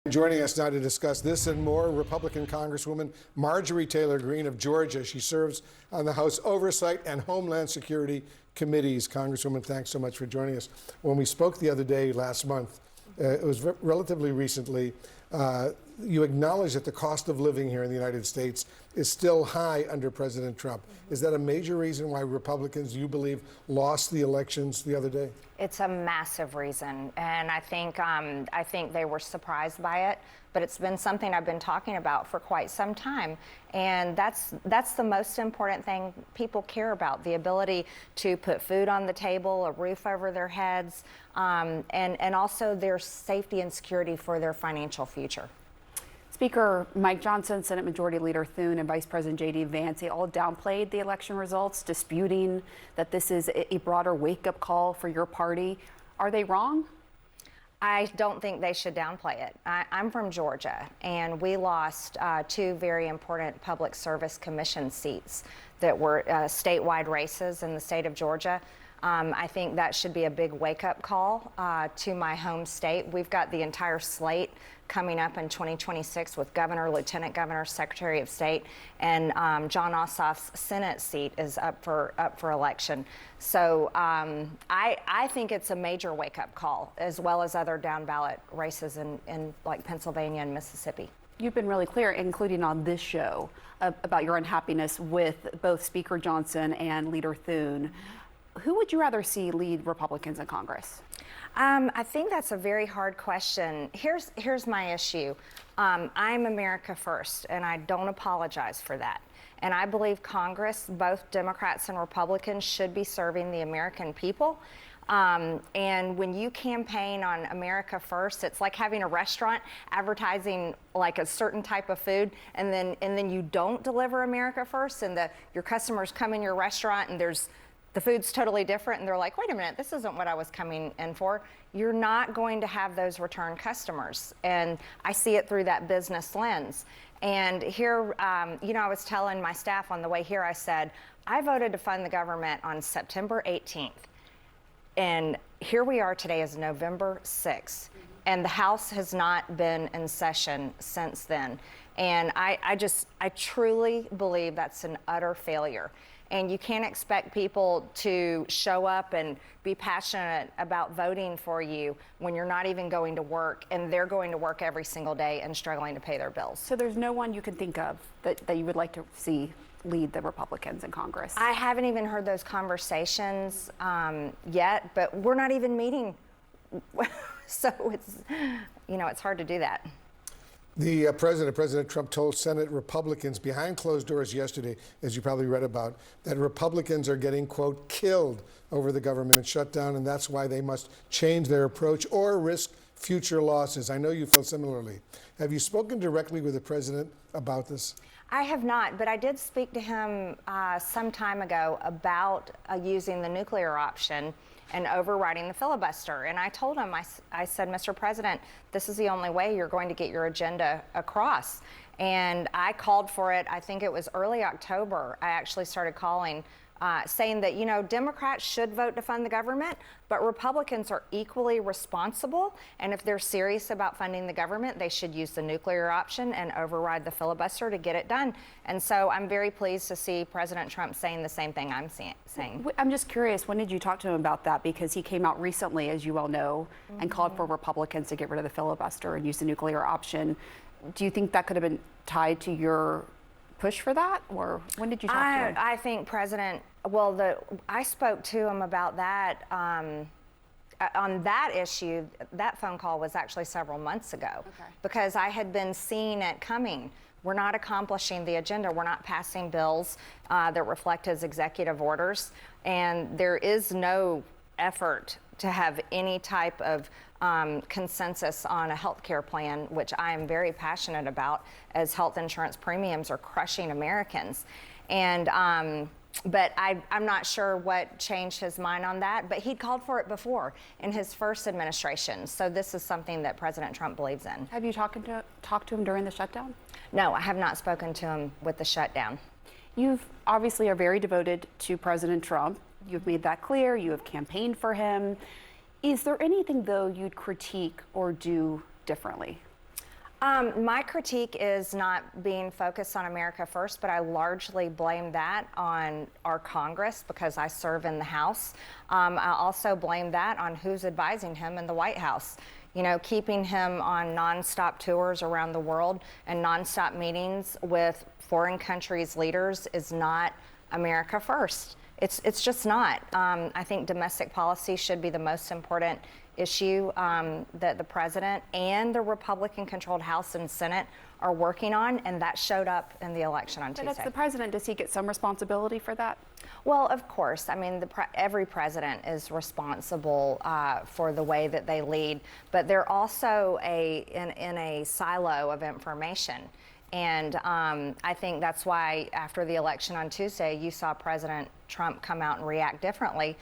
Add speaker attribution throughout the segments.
Speaker 1: Joining us now to discuss this and more, Republican Congresswoman Marjorie Taylor Greene of Georgia. She serves on the House Oversight and Homeland Security Committees. Congresswoman, thanks so much for joining us. When we spoke the other day, last month, it was relatively recently, you acknowledged that the cost of living here in the United States is still high under President Trump. Is that a major reason why Republicans, you believe, lost the elections the other day?
Speaker 2: It's a massive reason, and I think they were surprised by it. But it's been something I've been talking about for quite some time, and that's the most important thing people care about: the ability to put food on the table, a roof over their heads, and also their safety and security for their financial future.
Speaker 3: Speaker Mike Johnson, Senate Majority Leader Thune, and Vice President J.D. Vance, they all downplayed the election results, disputing that this is a broader wake-up call for your party. Are they wrong?
Speaker 2: I don't think they should downplay it. I'm from Georgia, and we lost two very important Public Service Commission seats that were statewide races in the state of Georgia. I think that should be a big wake-up call to my home state. We've got the entire slate coming up in 2026 with Governor, Lieutenant Governor, Secretary of State, and Jon Ossoff's Senate seat is up for election. So I think it's a major wake-up call, as well as other down-ballot races in like Pennsylvania and Mississippi.
Speaker 3: You've been really clear, including on this show, about your unhappiness with both Speaker Johnson and Leader Thune. Who would you rather see lead Republicans in Congress?
Speaker 2: I think that's a very hard question. Here's my issue. I'm America first, and I don't apologize for that. And I believe Congress, both Democrats and Republicans, should be serving the American people. And when you campaign on America first, it's like having a restaurant advertising like a certain type of food, and then you don't deliver America first, and your customers come in your restaurant and the food's totally different, and they're like, wait a minute, this isn't what I was coming in for. You're not going to have those return customers. And I see it through that business lens. And here, I was telling my staff on the way here, I said, I voted to fund the government on September 18th. And here we are today is November 6th. And the House has not been in session since then. And I truly believe that's an utter failure. And you can't expect people to show up and be passionate about voting for you when you're not even going to work, and they're going to work every single day and struggling to pay their bills.
Speaker 3: So there's no one you can think of that you would like to see lead the Republicans in Congress?
Speaker 2: I haven't even heard those conversations yet, but we're not even meeting. So it's hard to do that.
Speaker 1: The President Trump, told Senate Republicans behind closed doors yesterday, as you probably read about, that Republicans are getting, quote, killed over the government shutdown, and that's why they must change their approach or risk future losses. I know you feel similarly. Have you spoken directly with the president about this?
Speaker 2: I have not, but I did speak to him some time ago about using the nuclear option and overriding the filibuster. And I told him, I said, Mr. President, this is the only way you're going to get your agenda across. And I called for it, I think it was early October. I actually started calling, saying that, Democrats should vote to fund the government, but Republicans are equally responsible. And if they're serious about funding the government, they should use the nuclear option and override the filibuster to get it done. And so I'm very pleased to see President Trump saying the same thing I'm saying.
Speaker 3: I'm just curious, when did you talk to him about that? Because he came out recently, as you well know, and called for Republicans to get rid of the filibuster and use the nuclear option. Do you think that could have been tied to your push for that, or when did you talk to him?
Speaker 2: I think I spoke to him about that on that issue. That phone call was actually several months ago, because I had been seeing it coming. We're not accomplishing the agenda. We're not passing bills that reflect his executive orders, and there is no effort to have any type of consensus on a health care plan, which I am very passionate about, as health insurance premiums are crushing Americans. And but I'm not sure what changed his mind on that, but he'd called for it before in his first administration. So this is something that President Trump believes in.
Speaker 3: Have you talked to him during the shutdown?
Speaker 2: No, I have not spoken to him with the shutdown.
Speaker 3: You obviously are very devoted to President Trump. You've made that clear. You have campaigned for him. Is there anything, though, you'd critique or do differently?
Speaker 2: My critique is not being focused on America First, but I largely blame that on our Congress because I serve in the House. I also blame that on who's advising him in the White House. You know, keeping him on nonstop tours around the world and nonstop meetings with foreign countries' leaders is not America First. It's just not. I think domestic policy should be the most important issue that the president and the Republican-controlled House and Senate are working on, and that showed up in the election on
Speaker 3: But
Speaker 2: Tuesday.
Speaker 3: as the president, does he get some responsibility for that?
Speaker 2: Well, of course. I mean, every president is responsible for the way that they lead, but they're also in a silo of information. And I think that's why after the election on Tuesday, you saw President Trump come out and react differently,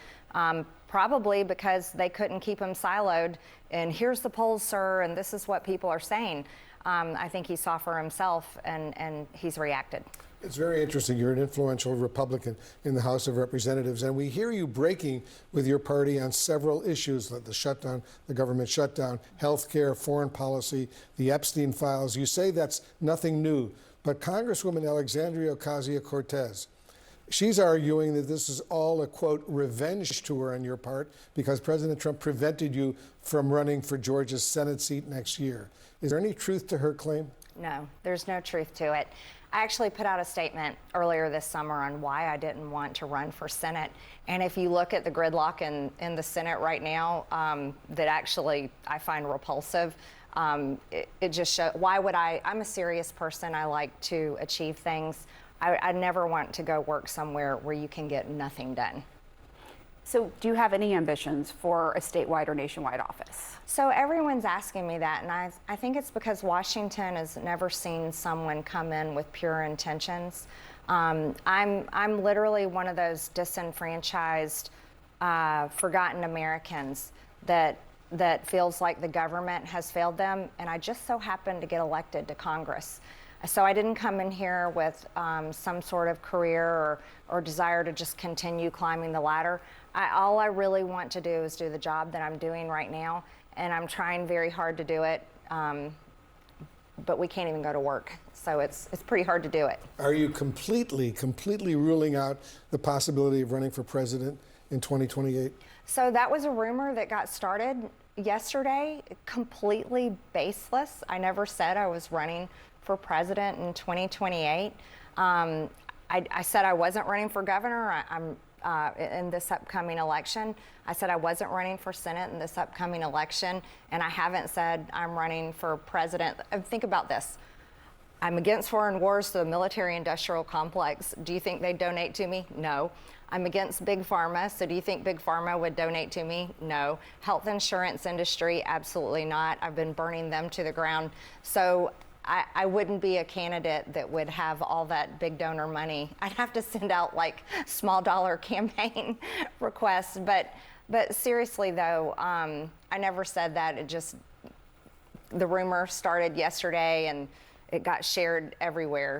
Speaker 2: probably because they couldn't keep him siloed. And here's the polls, sir, and this is what people are saying. I think he saw for himself, and he's reacted.
Speaker 1: It's very interesting. You're an influential Republican in the House of Representatives, and we hear you breaking with your party on several issues, like the shutdown, the government shutdown, health care, foreign policy, the Epstein files. You say that's nothing new, but Congresswoman Alexandria Ocasio-Cortez, she's arguing that this is all a, quote, revenge tour on your part because President Trump prevented you from running for Georgia's Senate seat next year. Is there any truth to her claim?
Speaker 2: No, there's no truth to it. I actually put out a statement earlier this summer on why I didn't want to run for Senate. And if you look at the gridlock in the Senate right now, that actually I find repulsive, it just shows, why would I'm a serious person. I like to achieve things. I never want to go work somewhere where you can get nothing done.
Speaker 3: So do you have any ambitions for a statewide or nationwide office?
Speaker 2: So everyone's asking me that, and I think it's because Washington has never seen someone come in with pure intentions. I'm literally one of those disenfranchised, forgotten Americans that feels like the government has failed them, and I just so happened to get elected to Congress. So I didn't come in here with some sort of career or desire to just continue climbing the ladder. All I really want to do is do the job that I'm doing right now, and I'm trying very hard to do it, but we can't even go to work, so it's pretty hard to do it.
Speaker 1: Are you completely ruling out the possibility of running for president in 2028?
Speaker 2: So that was a rumor that got started yesterday, completely baseless. I never said I was running for president in 2028. I said I wasn't running for governor in this upcoming election. I said I wasn't running for Senate in this upcoming election, and I haven't said I'm running for president. Think about this. I'm against foreign wars to the military-industrial complex. Do you think they'd donate to me? No. I'm against Big Pharma, so do you think Big Pharma would donate to me? No. Health insurance industry? Absolutely not. I've been burning them to the ground. So I wouldn't be a candidate that would have all that big donor money. I'd have to send out like small dollar campaign requests. But seriously though, I never said that. It just, the rumor started yesterday and it got shared everywhere.